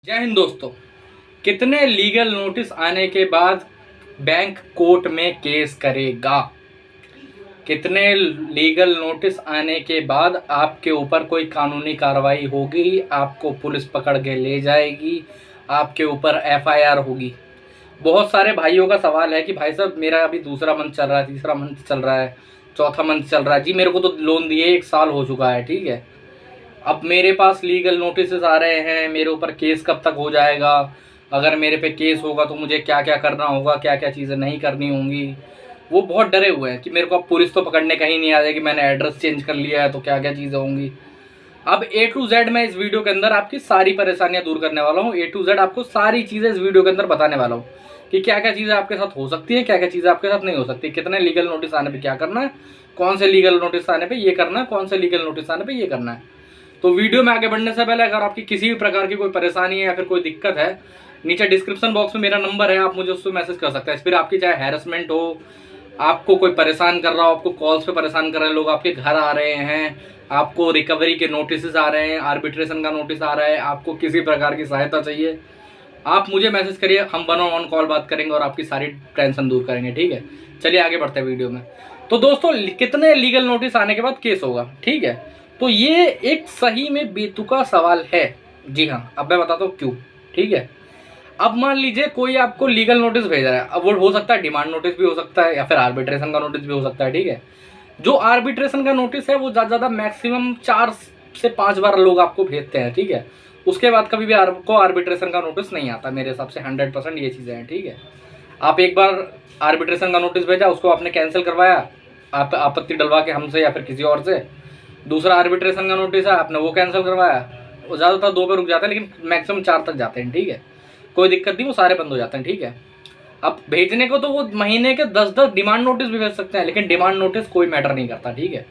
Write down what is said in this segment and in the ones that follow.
जय हिंद दोस्तों। कितने लीगल नोटिस आने के बाद बैंक कोर्ट में केस करेगा? कितने लीगल नोटिस आने के बाद आपके ऊपर कोई कानूनी कार्रवाई होगी, आपको पुलिस पकड़ के ले जाएगी, आपके ऊपर एफआईआर होगी? बहुत सारे भाइयों का सवाल है कि भाई साहब मेरा अभी दूसरा मंथ चल रहा है, तीसरा मंथ चल रहा है, चौथा मंथ चल रहा है जी, मेरे को तो लोन दिए 1 साल हो चुका है, ठीक है। अब मेरे पास लीगल नोटिस आ रहे हैं, मेरे ऊपर केस कब तक हो जाएगा? अगर मेरे पे केस होगा तो मुझे क्या क्या करना होगा, क्या क्या चीज़ें नहीं करनी होंगी? वो बहुत डरे हुए हैं कि मेरे को अब पुलिस तो पकड़ने कहीं नहीं आ जाएगी, मैंने एड्रेस चेंज कर लिया है तो क्या क्या चीज़ें होंगी। अब A to Z मैं इस वीडियो के अंदर आपकी सारी परेशानियां दूर करने वाला हूँ। A to Z आपको सारी चीज़ें इस वीडियो के अंदर बताने वाला हूँ कि क्या क्या चीज़ें आपके साथ हो सकती है, क्या क्या चीज़ें आपके साथ नहीं हो सकती, कितने लीगल नोटिस आने पर क्या करना है, कौन से लीगल नोटिस आने पर ये करना है, कौन से लीगल नोटिस आने पर ये करना है। तो वीडियो में आगे बढ़ने से पहले अगर आपकी किसी भी प्रकार की कोई परेशानी है या फिर कोई दिक्कत है, नीचे डिस्क्रिप्शन बॉक्स में मेरा नंबर है, आप मुझे उससे मैसेज कर सकते हैं। फिर आपकी चाहे हैरेसमेंट हो, आपको कोई परेशान कर रहा हो, आपको कॉल्स पे परेशान कर रहे हैं लोग, आपके घर आ रहे हैं, आपको रिकवरी के नोटिस आ रहे हैं, आर्बिट्रेशन का नोटिस आ रहा है, आपको किसी प्रकार की सहायता चाहिए, आप मुझे मैसेज करिए, हम 1-on-1 कॉल बात करेंगे और आपकी सारी टेंशन दूर करेंगे, ठीक है। चलिए आगे बढ़ते हैं वीडियो में। तो दोस्तों, कितने लीगल नोटिस आने के बाद केस होगा, ठीक है। तो ये एक सही में बेतुका सवाल है। जी हाँ, अब मैं बताता हूँ क्यों, ठीक है। अब मान लीजिए कोई आपको लीगल नोटिस भेज रहा है, अब वो हो सकता है डिमांड नोटिस भी हो सकता है या फिर आर्बिट्रेशन का नोटिस भी हो सकता है, ठीक है। जो आर्बिट्रेशन का नोटिस है वो ज़्यादा मैक्सिमम 4 से 5 बार लोग आपको भेजते हैं, ठीक है। उसके बाद कभी भी आपको आर्बिट्रेशन का नोटिस नहीं आता, मेरे हिसाब से 100% ये चीज़ें हैं, ठीक है। आप एक बार आर्बिट्रेशन का नोटिस भेजा, उसको आपने कैंसिल करवाया, आप आपत्ति डलवा के हमसे या फिर किसी और से, दूसरा आर्बिट्रेशन का नोटिस है, आपने वो कैंसिल करवाया, वो ज़्यादातर 2 पे रुक जाते हैं, लेकिन मैक्सिमम 4 तक जाते हैं, ठीक है। कोई दिक्कत नहीं, वो सारे बंद हो जाते हैं, ठीक है। अब भेजने को तो वो महीने के 10-10 डिमांड नोटिस भी भेज सकते हैं, लेकिन डिमांड नोटिस कोई मैटर नहीं करता, ठीक है।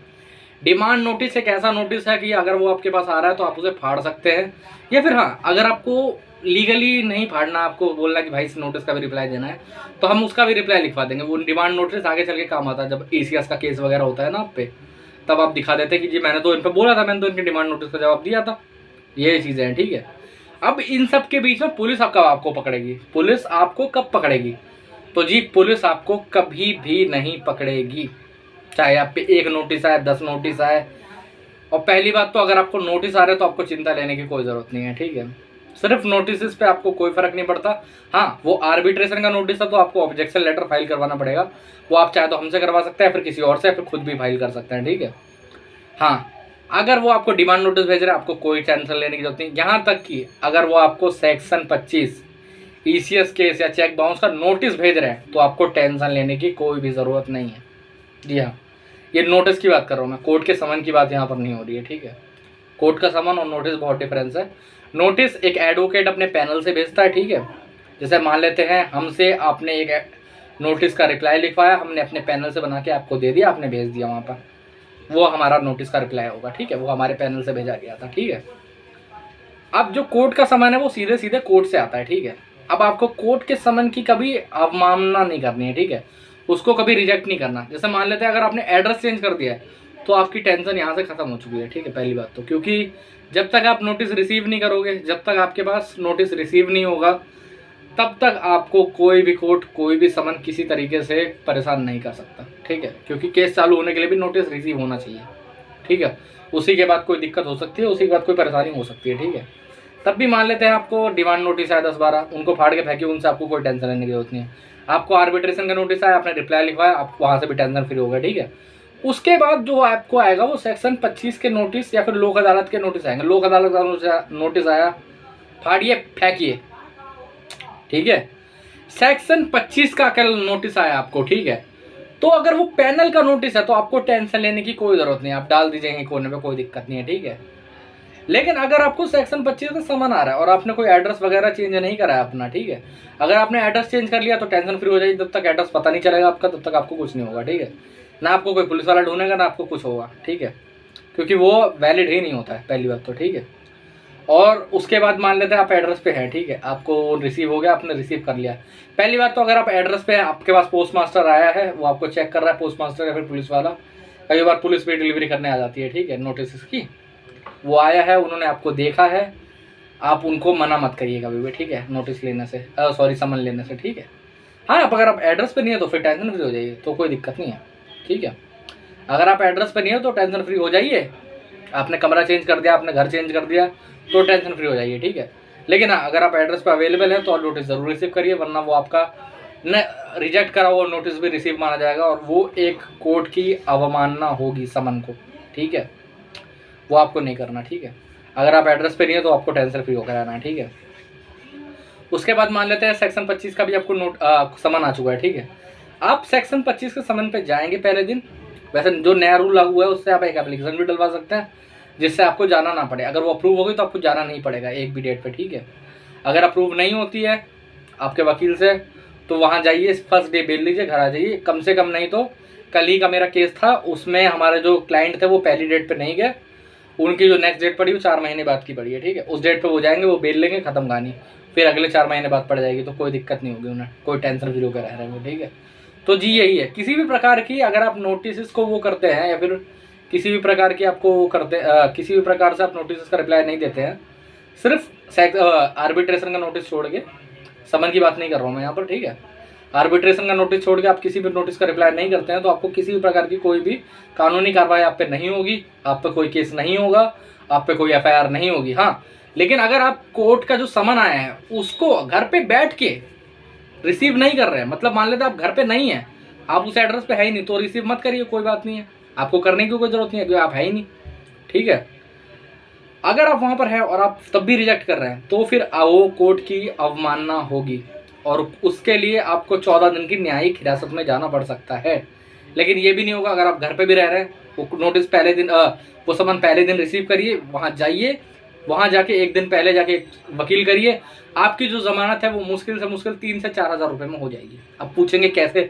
डिमांड नोटिस एक ऐसा नोटिस है कि अगर वो आपके पास आ रहा है तो आप उसे फाड़ सकते हैं, या फिर हाँ, अगर आपको लीगली नहीं फाड़ना, आपको बोलना कि भाई इस नोटिस का भी रिप्लाई देना है, तो हम उसका भी रिप्लाई लिखवा देंगे। वो डिमांड नोटिस आगे चल के काम आता है, जब ECS का केस वगैरह होता है ना आप पे, तब आप दिखा देते कि जी मैंने तो इन पर बोला था, मैंने तो इनके डिमांड नोटिस का जवाब दिया था। ये चीज़ें हैं, ठीक है। अब इन सब के बीच में पुलिस आपको पकड़ेगी। पुलिस आपको कब पकड़ेगी? तो जी, पुलिस आपको कभी भी नहीं पकड़ेगी, चाहे आप पे 1 नोटिस आए, 10 नोटिस आए। और पहली बात तो, अगर आपको नोटिस आ रहे हैं तो आपको चिंता लेने की कोई ज़रूरत नहीं है, ठीक है। सिर्फ नोटिस पे आपको कोई फ़र्क नहीं पड़ता। हाँ, वो आर्बिट्रेशन का नोटिस है तो आपको ऑब्जेक्शन लेटर फाइल करवाना पड़ेगा। वो आप चाहे तो हमसे करवा सकते हैं, फिर किसी और से, या फिर खुद भी फाइल कर सकते हैं, ठीक है। हाँ, अगर वो आपको डिमांड नोटिस भेज रहे हैं, आपको कोई टेंशन लेने की जरूरत नहीं। यहाँ तक कि अगर वो आपको सेक्शन 25 ECS केस या चेक बाउंस का नोटिस भेज रहे हैं तो आपको टेंशन लेने की कोई भी ज़रूरत नहीं है। जी हाँ, ये नोटिस की बात कर रहा हूँ मैं, कोर्ट के समन की बात यहाँ पर नहीं हो रही है, ठीक है। कोर्ट का समन और नोटिस बहुत डिफरेंस है। नोटिस एक एडवोकेट अपने पैनल से भेजता है, ठीक है। जैसे मान लेते हैं हमसे आपने एक नोटिस का रिप्लाई लिखवाया, हमने अपने पैनल से बना के आपको दे दिया, आपने भेज दिया वहाँ पर, वो हमारा नोटिस का रिप्लाई होगा, ठीक है। वो हमारे पैनल से भेजा गया था, ठीक है। अब जो कोर्ट का समन है वो सीधे सीधे कोर्ट से आता है, ठीक है। अब आपको कोर्ट के समन की कभी अवमानना नहीं करनी है, ठीक है। उसको कभी रिजेक्ट नहीं करना। जैसे मान लेते हैं अगर आपने एड्रेस चेंज कर दिया है तो आपकी टेंशन यहाँ से ख़त्म हो चुकी है, ठीक है, पहली बात तो। क्योंकि जब तक आप नोटिस रिसीव नहीं करोगे, जब तक आपके पास नोटिस रिसीव नहीं होगा, तब तक आपको कोई भी कोर्ट, कोई भी समन किसी तरीके से परेशान नहीं कर सकता, ठीक है। क्योंकि केस चालू होने के लिए भी नोटिस रिसीव होना चाहिए, ठीक है। उसी के बाद कोई दिक्कत हो सकती है, उसी के बाद कोई परेशानी हो सकती है, ठीक है। तब भी मान लेते हैं आपको डिमांड नोटिस आया 10-12, उनको फाड़ के फेंकिए, उनसे आपको कोई टेंशन लेने की जरूरत नहीं है। आपको आर्बिट्रेशन का नोटिस आया, आपने रिप्लाई लिखवाया, आप वहाँ से भी टेंशन फ्री हो गए, ठीक है। उसके बाद जो आपको आएगा वो सेक्शन 25 के नोटिस या फिर लोक अदालत के नोटिस आएंगे। लोक अदालत का नोटिस आया, फाड़िए फेंकिए, ठीक है। सेक्शन 25 का कल नोटिस आया आपको, ठीक है, तो अगर वो पैनल का नोटिस है तो आपको टेंशन लेने की कोई ज़रूरत नहीं है, आप डाल दीजिए कोने पे, कोई दिक्कत नहीं है, ठीक है। लेकिन अगर आपको सेक्शन 25 का समन आ रहा है और आपने कोई एड्रेस वगैरह चेंज नहीं करा है अपना, ठीक है, अगर आपने एड्रेस चेंज कर लिया तो टेंशन फ्री हो जाएगी। जब तक एड्रेस पता नहीं चलेगा आपका, तब तक आपको कुछ नहीं होगा, ठीक है। ना आपको कोई पुलिस वाला ढूंढेगा, ना आपको कुछ होगा, ठीक है, क्योंकि वो वैलिड ही नहीं होता है, पहली बात तो, ठीक है। और उसके बाद मान लेते हैं आप एड्रेस पे हैं, ठीक है, आपको रिसीव हो गया, आपने रिसीव कर लिया। पहली बात तो, अगर आप एड्रेस पे हैं, आपके पास पोस्ट मास्टर आया है, वो आपको चेक कर रहा है, पोस्ट मास्टर या फिर पुलिस वाला, कई बार पुलिस भी डिलीवरी करने आ जाती है, ठीक है, नोटिस की। वो आया है, उन्होंने आपको देखा है, आप उनको मना मत करिएगा कभी भी, ठीक है, नोटिस लेने से, सॉरी समन लेने से, ठीक है। हाँ, अगर आप एड्रेस पे नहीं है तो फिर टेंशन फ्री हो जाइए, तो कोई दिक्कत नहीं है, ठीक है। अगर आप एड्रेस पे नहीं है तो टेंशन फ्री हो जाइए, आपने कमरा चेंज कर दिया, आपने घर चेंज कर दिया तो टेंशन फ्री हो जाइए, ठीक है। लेकिन हाँ, अगर आप एड्रेस पे अवेलेबल है तो आप नोटिस ज़रूर रिसीव करिए, वरना वो आपका न रिजेक्ट करा हुआ नोटिस भी रिसीव माना जाएगा और वो एक कोर्ट की अवमानना होगी समन को, ठीक है। वो आपको नहीं करना, ठीक है। अगर आप एड्रेस पे नहीं है तो आपको टेंशन फ्री होकर आना है, ठीक है। उसके बाद मान लेते हैं सेक्शन 25 का भी आपको समन आ चुका है, ठीक है। आप सेक्शन 25 के समन पे जाएंगे पहले दिन, वैसे जो नया रूल लागू हुआ है उससे आप एक एप्लीकेशन भी डलवा सकते हैं जिससे आपको जाना ना पड़े। अगर वो अप्रूव होगी तो आपको जाना नहीं पड़ेगा एक भी डेट पे, ठीक है। अगर अप्रूव नहीं होती है आपके वकील से तो वहाँ जाइए, फर्स्ट डे बेल लीजिए, घर आ जाइए। कम से कम नहीं तो कल ही का मेरा केस था, उसमें हमारे जो क्लाइंट थे वो पहली डेट पे नहीं गए, उनकी जो नेक्स्ट डेट पड़ी वो 4 महीने बाद की पड़ी है, ठीक है। उस डेट पे वो जाएंगे, वो बेल लेंगे, खत्म कहानी। फिर अगले 4 महीने बाद पड़ जाएगी तो कोई दिक्कत नहीं होगी, उन्हें कोई टेंशन फ्री होकर रह रहे हैं वो, ठीक है। तो जी यही है, किसी भी प्रकार की अगर आप नोटिस को वो करते हैं या फिर किसी भी प्रकार की आपको वो करते किसी भी प्रकार से आप नोटिस का रिप्लाई नहीं देते हैं, सिर्फ आर्बिट्रेशन का नोटिस छोड़ के, समन की बात नहीं कर रहा हूँ मैं यहाँ पर, ठीक है। आर्बिट्रेशन का नोटिस छोड़ के आप किसी भी नोटिस का रिप्लाई नहीं करते हैं तो आपको किसी भी प्रकार की कोई भी कानूनी कार्रवाई आप पे नहीं होगी, आप पे कोई केस नहीं होगा, आप पे कोई एफआईआर नहीं होगी। हाँ, लेकिन अगर आप कोर्ट का जो समन आया है उसको घर पे बैठ के रिसीव नहीं कर रहे हैं, मतलब मान लेते आप घर पे नहीं है, आप उस एड्रेस पे है ही नहीं, तो रिसीव मत करिए, कोई बात नहीं है, आपको करने की कोई जरूरत नहीं है क्योंकि आप है ही नहीं, ठीक है। अगर आप वहाँ पर है और आप तब भी रिजेक्ट कर रहे हैं तो फिर वो कोर्ट की अवमानना होगी और उसके लिए आपको 14 दिन की न्यायिक हिरासत में जाना पड़ सकता है। लेकिन ये भी नहीं होगा अगर आप घर पे भी रह रहे हैं, वो नोटिस पहले दिन वो समन पहले दिन रिसीव करिए, वहाँ जाइए, वहाँ जाके एक दिन पहले जाके वकील करिए, आपकी जो जमानत है वो मुश्किल से मुश्किल 3 से 4 हज़ार रुपये में हो जाएगी। अब पूछेंगे कैसे,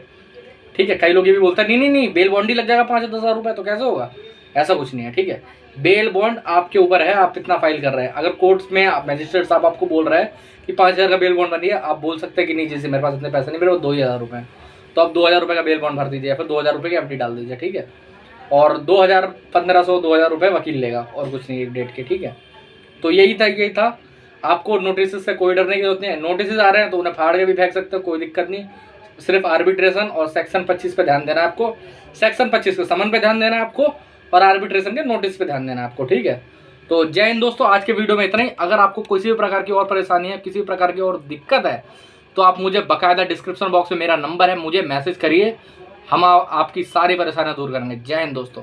ठीक है। कई लोग ये भी बोलते हैं नहीं बेल बॉन्ड ही लग जाएगा 5 से 10 हज़ार रुपये, तो कैसे होगा? ऐसा कुछ नहीं है, ठीक है। बेल बॉन्ड आपके ऊपर है, आप कितना फाइल कर रहे हैं। अगर कोर्ट्स में मैजिस्ट्रेट साहब आपको बोल रहा है कि 5,000 का बेल बॉन्ड बनिए, आप बोल सकते हैं कि नहीं जैसे मेरे पास इतने पैसे नहीं, मेरे को 2,000 रुपये, तो आप 2,000 रुपये का बेल बॉन्ड भर दीजिए या फिर 2,000 रुपये की एफडी डाल दीजिए, ठीक है। और 2,000 रुपये वकील लेगा और कुछ नहीं एक डेट के, ठीक है। तो यही था। आपको नोटिस से कोई डरने की जरूरत नहीं है। नोटिस आ रहे हैं तो उन्हें फाड़ के भी फेंक सकते हो, कोई दिक्कत नहीं। सिर्फ आर्बिट्रेशन और सेक्शन 25 पे ध्यान देना है आपको, सेक्शन 25 के समन पे ध्यान देना है आपको और आर्बिट्रेशन के नोटिस पे ध्यान देना है आपको, ठीक है। तो जय हिंद दोस्तों, आज के वीडियो में इतना ही। अगर आपको किसी भी प्रकार की और परेशानी है, किसी भी प्रकार की और दिक्कत है तो आप मुझे बाकायदा डिस्क्रिप्शन बॉक्स में मेरा नंबर है, मुझे मैसेज करिए, हम आपकी सारी परेशानियां दूर करेंगे। जय हिंद दोस्तों।